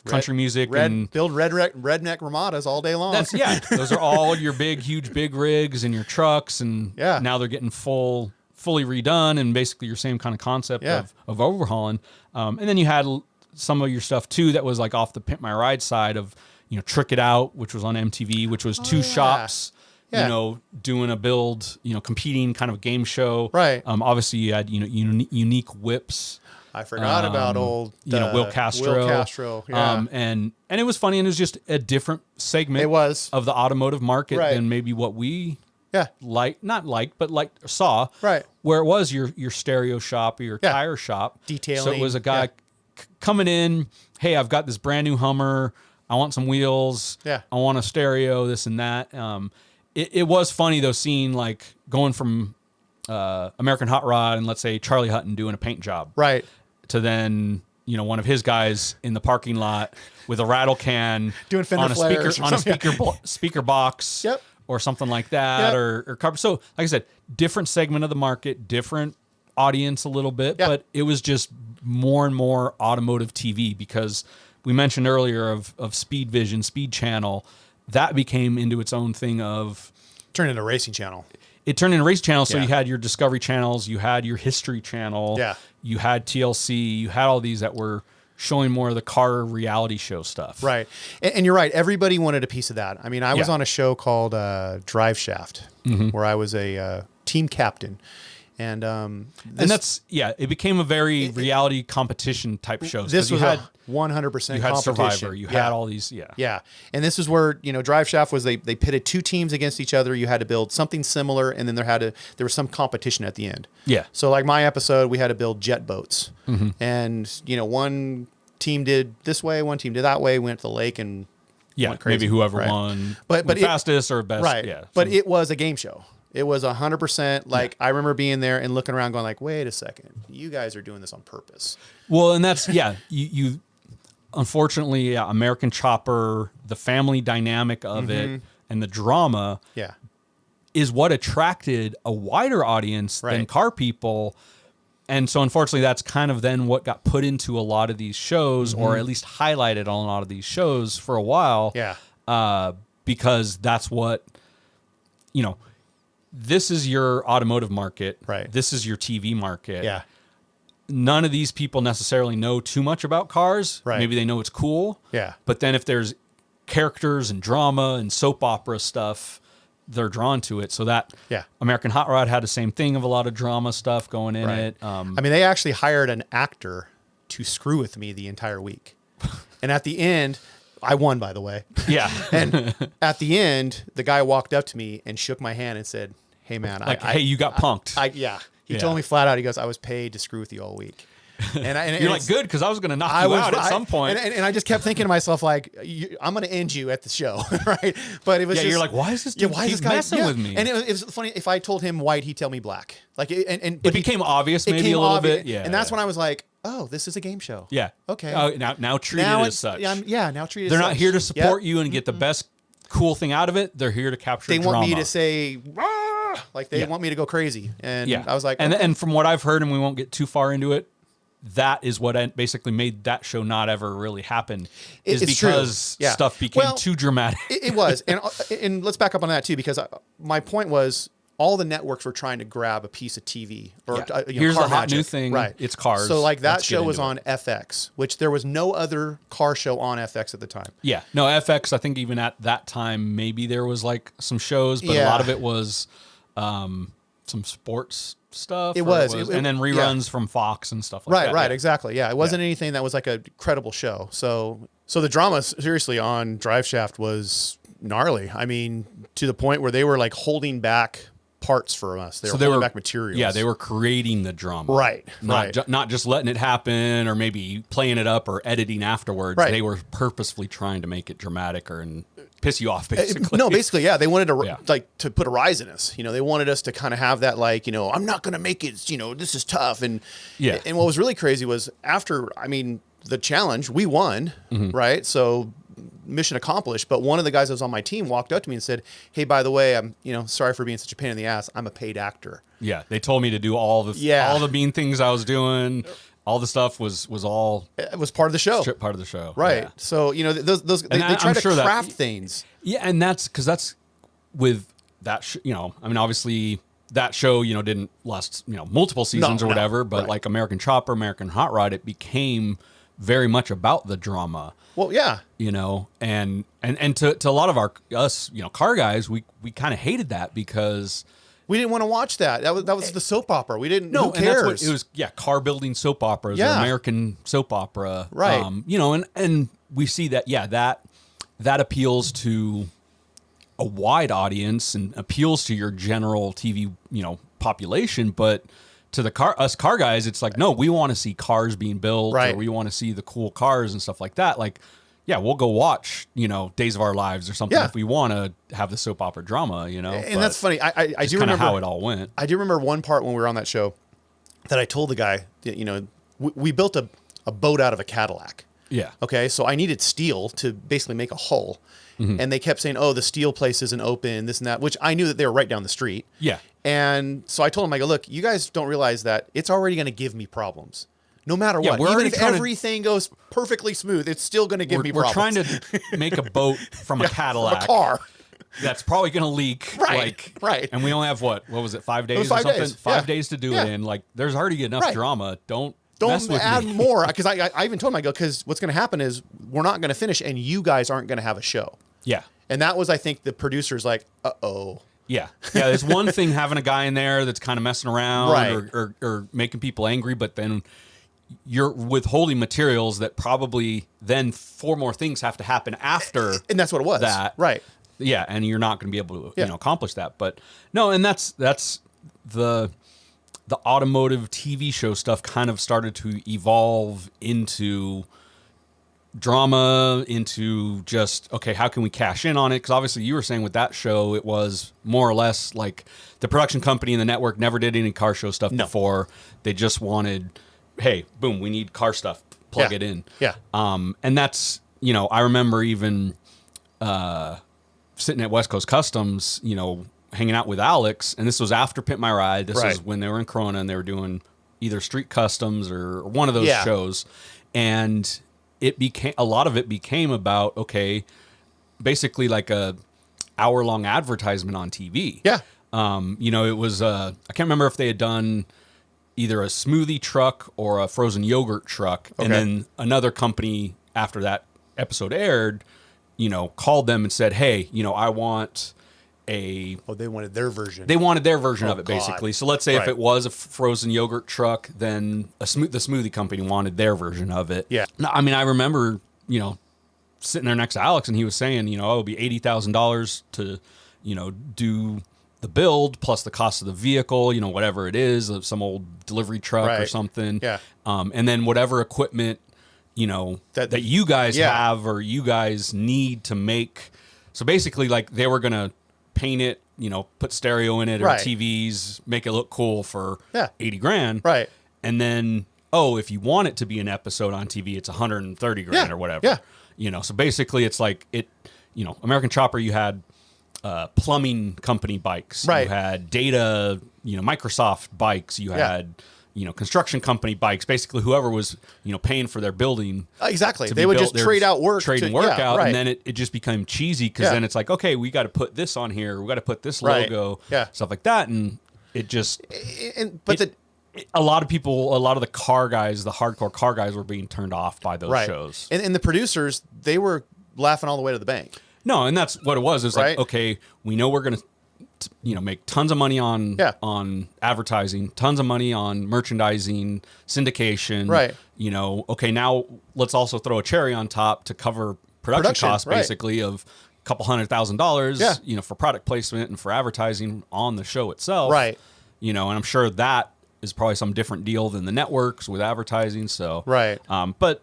country music. And build redneck Ramadas all day long. Those are all your huge big rigs and your trucks, and now they're getting fully redone, and basically your same kind of concept of overhauling. And then you had some of your stuff too that was like off the Pimp My Ride side of, Trick It Out, which was on MTV, which was two shops, doing a build, competing kind of game show. Right. Obviously you had, unique whips. I forgot about old, Will Castro. Will Castro. Yeah. And it was funny, and it was just a different segment of the automotive market than maybe what we saw. Right. Where it was your stereo shop or your tire shop. Detailing. So it was a guy coming in, hey, I've got this brand new Hummer. I want some wheels. Yeah. I want a stereo, this and that. It was funny though, seeing like going from American Hot Rod and let's say Charlie Hutton doing a paint job. Right. To then, one of his guys in the parking lot with a rattle can doing fender flares on a speaker box. Yep. Or something like that, or carpet. So, like I said, different segment of the market, different audience a little bit, but it was just more and more automotive TV, because we mentioned earlier of Speed Vision, Speed Channel, that became into its own thing of... Turned into a racing channel. It turned into a racing channel, so you had your Discovery channels, you had your History channel, you had TLC, you had all these that were showing more of the car reality show stuff. Right. And you're right. Everybody wanted a piece of that. I mean, I was on a show called Drive Shaft, where I was a team captain. And that's, it became a very reality competition type show. This was 100% you had competition. Survivor, you had all these, Yeah. And this is where, Drive Shaft was they pitted two teams against each other. You had to build something similar, and then there was some competition at the end. Yeah. So like my episode, we had to build jet boats. And, one team did this way, one team did that way, went to the lake and went crazy. Maybe whoever won but fastest or best. Right. Yeah. But it was a game show. It was 100%. Like I remember being there and looking around going like, wait a second, you guys are doing this on purpose. Well, and that's, you unfortunately, American Chopper, the family dynamic of it and the drama is what attracted a wider audience than car people. And so unfortunately, that's kind of then what got put into a lot of these shows, or at least highlighted on a lot of these shows for a while. Yeah. Because that's what, this is your automotive market. Right. This is your TV market. Yeah. None of these people necessarily know too much about cars. Right. Maybe they know it's cool. Yeah. But then if there's characters and drama and soap opera stuff, they're drawn to it. So that American Hot Rod had the same thing of a lot of drama stuff going in it. I mean, they actually hired an actor to screw with me the entire week. And at the end, I won, by the way. Yeah. And at the end, the guy walked up to me and shook my hand and said, hey, man. Hey, you got punked. He told me flat out, he goes, I was paid to screw with you all week. And you're like, good, because I was going to knock you out at some point. And I just kept thinking to myself, like, I'm going to end you at the show, right? But it was just, you're like, why is this dude keep messing with me? And it was funny, if I told him white, he'd tell me black. Like, it became obvious maybe a little bit. Yeah. And that's when I was like, oh, this is a game show. Yeah. Okay. Now treat it as such. Now treat it as such. They're not here to support you and get the best cool thing out of it. They're here to capture drama. They want me to say, rah! Like they want me to go crazy. And I was like, okay. And from what I've heard, and we won't get too far into it, that is what basically made that show not ever really happen. It's because stuff became too dramatic. It was. And let's back up on that too, because my point was all the networks were trying to grab a piece of TV. Or, here's car the hot new thing. Right. It's cars. So like that show was on FX, which there was no other car show on FX at the time. Yeah. No, FX, I think even at that time, maybe there was like some shows, but a lot of it was some sports stuff. And then reruns from Fox and stuff like that. Right, exactly. Yeah, it wasn't anything that was like a credible show. So the drama seriously on Drive Shaft was gnarly. I mean, to the point where they were like holding back parts for us. They were holding back materials. Yeah, they were creating the drama. Right. Not just letting it happen or maybe playing it up or editing afterwards. Right. They were purposefully trying to make it dramatic and piss you off, basically. No, basically, they wanted to to put a rise in us. They wanted us to kind of have that I'm not going to make it. This is tough. And and what was really crazy was after the challenge, we won, right? So mission accomplished. But one of the guys that was on my team walked up to me and said, "Hey, by the way, I'm sorry for being such a pain in the ass. I'm a paid actor." Yeah, they told me to do all the mean things I was doing. All the stuff was all. It was part of the show. Part of the show, right? Yeah. So they try to craft things. Yeah, and that's with that. Obviously that show didn't last multiple seasons or whatever. But like American Chopper, American Hot Rod, it became very much about the drama. Well, yeah. And to a lot of us car guys, we kind of hated that because we didn't want to watch that. That was the soap opera. We didn't. No, who cares? And that's what it was. Car building soap operas, or American soap opera, right? And we see that. Yeah, that appeals to a wide audience and appeals to your general TV population, but to us car guys, it's like, no, we want to see cars being built, or we want to see the cool cars and stuff like that. Like, yeah, we'll go watch, Days of Our Lives or something if we want to have the soap opera drama, And that's funny. I do remember how it all went. I do remember one part when we were on that show that I told the guy that, we built a boat out of a Cadillac. Yeah. Okay. So I needed steel to basically make a hull. And they kept saying, oh, the steel place isn't open, this and that, which I knew that they were right down the street. Yeah. And so I told him, I go, look, you guys don't realize that it's already going to give me problems. No matter what. Even if everything goes perfectly smooth, it's still going to give me problems. We're trying to make a boat from a Cadillac. From a car. That's probably going to leak. Right. And we only have, what was it, 5 days or something? 5 days to do it in. Like, there's already enough drama. Don't don't add more. Because I even told him, I go, because what's going to happen is we're not going to finish and you guys aren't going to have a show. Yeah. And that was, I think, the producer's like, uh-oh. Yeah. Yeah. It's one thing having a guy in there that's kind of messing around Right. or making people angry, but then you're withholding materials that probably then 4 more things have to happen after. And that's what it was. That. Right. Yeah. And you're not going to be able to, accomplish that. But no, and that's the automotive TV show stuff kind of started to evolve into drama, into just, okay, how can we cash in on it? Because obviously you were saying with that show, it was more or less like the production company and the network never did any car show stuff before. They just wanted, hey, boom, we need car stuff, plug it in. Yeah. And that's, I remember even sitting at West Coast Customs, hanging out with Alex, and this was after Pit My Ride. This was when they were in Corona and they were doing either Street Customs or one of those shows. And a lot of it became about, okay, basically like a hour-long advertisement on TV. Yeah. It was, I can't remember if they had done either a smoothie truck or a frozen yogurt truck. Okay. And then another company after that episode aired, called them and said, hey, I want they wanted their version. They wanted their version of it, basically. So let's say if it was a frozen yogurt truck, then the smoothie company wanted their version of it. Yeah. No, I mean, I remember, sitting there next to Alex, and he was saying, it would be $80,000 to, do the build plus the cost of the vehicle, whatever it is, some old delivery truck or something. Yeah. And then whatever equipment, that you guys have or you guys need to make. So basically, like, they were going to paint it, put stereo in it or TVs, make it look cool for $80,000. Right. And then, if you want it to be an episode on TV, it's $130,000 or whatever. Yeah. So basically it's like American Chopper, you had plumbing company bikes. Right. You had data, Microsoft bikes. You had, construction company bikes. Basically whoever was, paying for their building. Exactly. They would just trade out work. Out. And then it just became cheesy because then it's like, okay, we got to put this on here. We got to put this logo, stuff like that. And it just, a lot of people, a lot of the car guys, the hardcore car guys were being turned off by those shows. And the producers, they were laughing all the way to the bank. No, and that's what it was. It was like, okay, we know we're going to, make tons of money on advertising, tons of money on merchandising, syndication. Right. Okay, now let's also throw a cherry on top to cover production costs, basically, of a couple $100,000, for product placement and for advertising on the show itself. Right. And I'm sure that is probably some different deal than the networks with advertising. So, but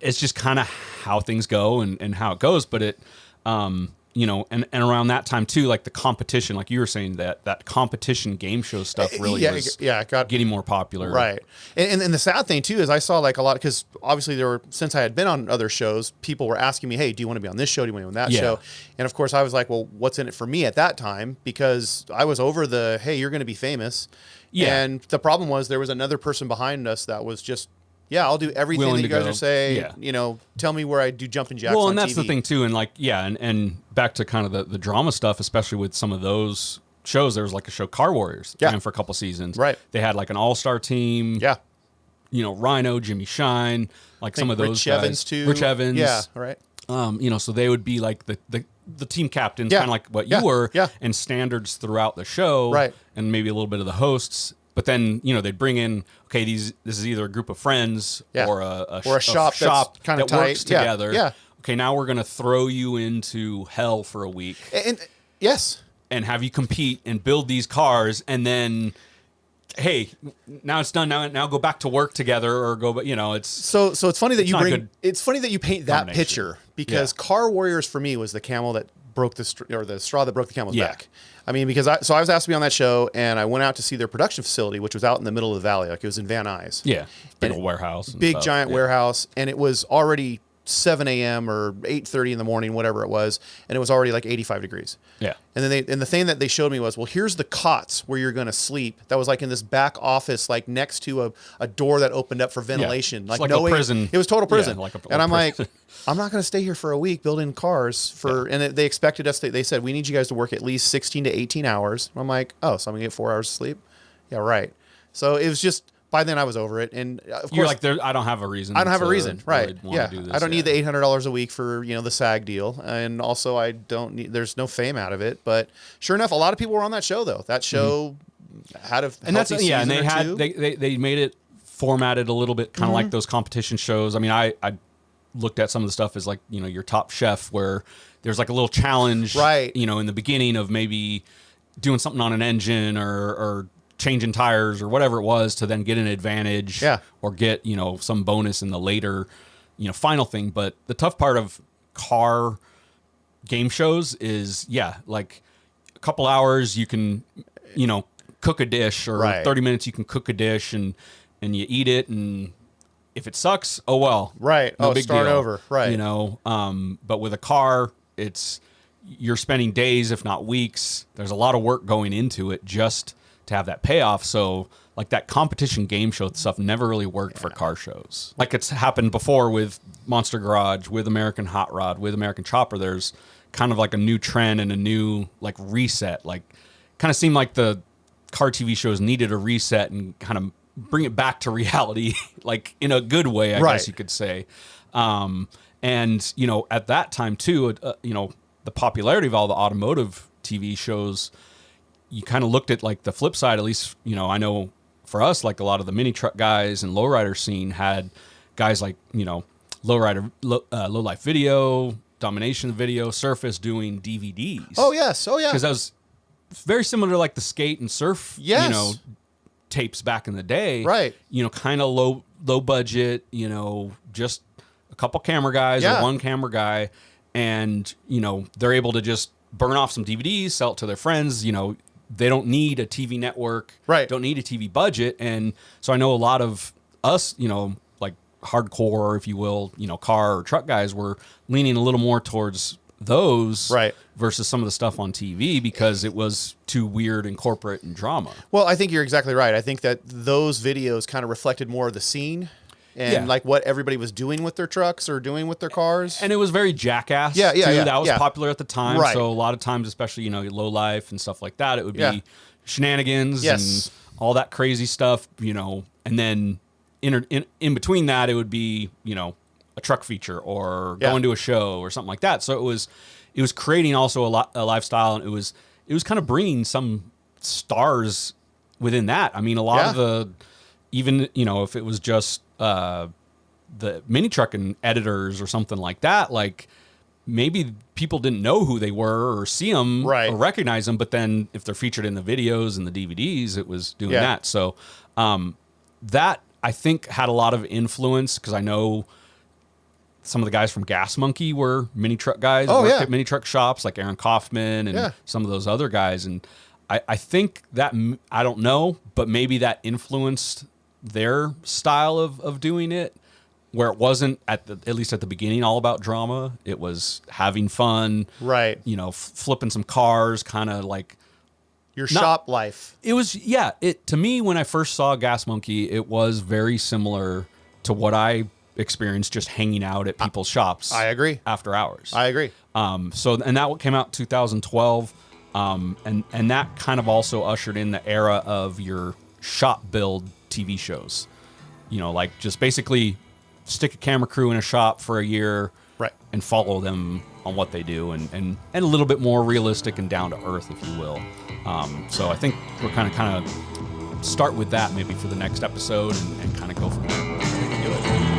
it's just kind of how things go and how it goes. But it, and around that time too, like the competition, like you were saying, that competition game show stuff really was getting more popular. Right. And the sad thing too is I saw like a lot, because obviously since I had been on other shows, people were asking me, hey, do you want to be on this show? Do you want to be on that show? And of course I was like, well, what's in it for me at that time? Because I was over hey, you're going to be famous. Yeah. And the problem was there was another person behind us that was just, I'll do everything that you guys are saying. Tell me where I do jumping jacks on TV. Well, and that's the thing too. And like, and back to kind of the drama stuff, especially with some of those shows, there was like a show Car Warriors ran for a couple seasons. Right. They had like an all-star team. Yeah. Rhino, Jimmy Shine, like some of those Rich guys. Evans too. Rich Evans. Yeah. Right. So they would be like the team captains, kind of like what you were, and standards throughout the show. Right. And maybe a little bit of the hosts. But then, they'd bring in, okay, this is either a group of friends or a shop kind of that works together. Yeah. Okay, now we're going to throw you into hell for a week. And yes. And have you compete and build these cars, and then, hey, now it's done. Now go back to work together, or go. It's so it's funny that you bring. It's funny that you paint that picture, because Car Warriors for me was the camel that broke the straw that broke the camel's back. I mean, because I was asked to be on that show, and I went out to see their production facility, which was out in the middle of the valley, like it was in Van Nuys. Yeah, big old warehouse, giant warehouse, and it was already 7 a.m. or 8:30 in the morning, whatever it was, and it was already like 85 degrees. Yeah. And then the thing that they showed me was, well, here's the cots where you're going to sleep. That was like in this back office, like next to a door that opened up for ventilation. Yeah. Like a prison. It was total prison. Yeah, and I'm like, I'm not going to stay here for a week building cars and they expected us, they said, we need you guys to work at least 16 to 18 hours. I'm like, oh, so I'm going to get 4 hours of sleep? Yeah, right. So it was just by then I was over it. And of You're course, like, I don't have a reason. I don't have a reason, right? Really wanna do this. I don't need the $800 a week for, the SAG deal. And also I don't need, there's no fame out of it. But sure enough, a lot of people were on that show though. That show had a and that's season and they or had two. they made it formatted a little bit kind of like those competition shows. I mean, I looked at some of the stuff as like, your Top Chef, where there's like a little challenge, right? In the beginning of maybe doing something on an engine or changing tires or whatever it was, to then get an advantage, or get, some bonus in the later, final thing. But the tough part of car game shows is, like a couple hours you can, cook a dish, or 30 minutes you can cook a dish, and you eat it, and if it sucks, oh well, no big start deal, over, right? But with a car, you're spending days, if not weeks. There's a lot of work going into it just to have that payoff. So like that competition game show stuff never really worked for car shows. Like it's happened before with Monster Garage, with American Hot Rod, with American Chopper. There's kind of like a new trend and a new like reset. Like kind of seemed like the car TV shows needed a reset and kind of bring it back to reality, like in a good way, I guess you could say. And, at that time too, the popularity of all the automotive TV shows, you kind of looked at like the flip side, at least, I know for us, like a lot of the mini truck guys and lowrider scene had guys like, lowrider, low life video, domination video, Surface doing DVDs. Oh yes. Because that was very similar to like the skate and surf, tapes back in the day, right? Kind of low budget, just a couple camera guys or one camera guy, and they're able to just burn off some DVDs, sell it to their friends. They don't need a TV network, right? Don't need a TV budget, and so I know a lot of us, like hardcore, if you will, car or truck guys were leaning a little more towards those, right, versus some of the stuff on TV because it was too weird and corporate and drama. Well, I think you're exactly right. I think that those videos kind of reflected more of the scene and like what everybody was doing with their trucks or doing with their cars. And it was very Jackass. Yeah. That was popular at the time. Right. So a lot of times, especially, low life and stuff like that, it would be shenanigans and all that crazy stuff, and then in between that, it would be, a truck feature or going to a show or something like that. So it was creating also a lifestyle, and it was kind of bringing some stars within that. I mean, a lot of the, even, if it was just the mini truck and editors or something like that, like maybe people didn't know who they were or see them or recognize them. But then if they're featured in the videos and the DVDs, it was doing that. So that I think had a lot of influence, because I know some of the guys from Gas Monkey were mini truck guys, worked at mini truck shops, like Aaron Kaufman and some of those other guys. And I think that, I don't know, but maybe that influenced their style of doing it, where it wasn't at least at the beginning all about drama. It was having fun, right? Flipping some cars, kind of like your shop life. It was, to me, when I first saw Gas Monkey, it was very similar to what I experienced just hanging out at people's shops. I agree. After hours. I agree. And that came out in 2012. And that kind of also ushered in the era of your shop build TV shows. Like just basically stick a camera crew in a shop for a year, right, and follow them on what they do, and a little bit more realistic and down to earth, if you will. So I think we're kind of start with that maybe for the next episode, and kind of go from there. We can do it.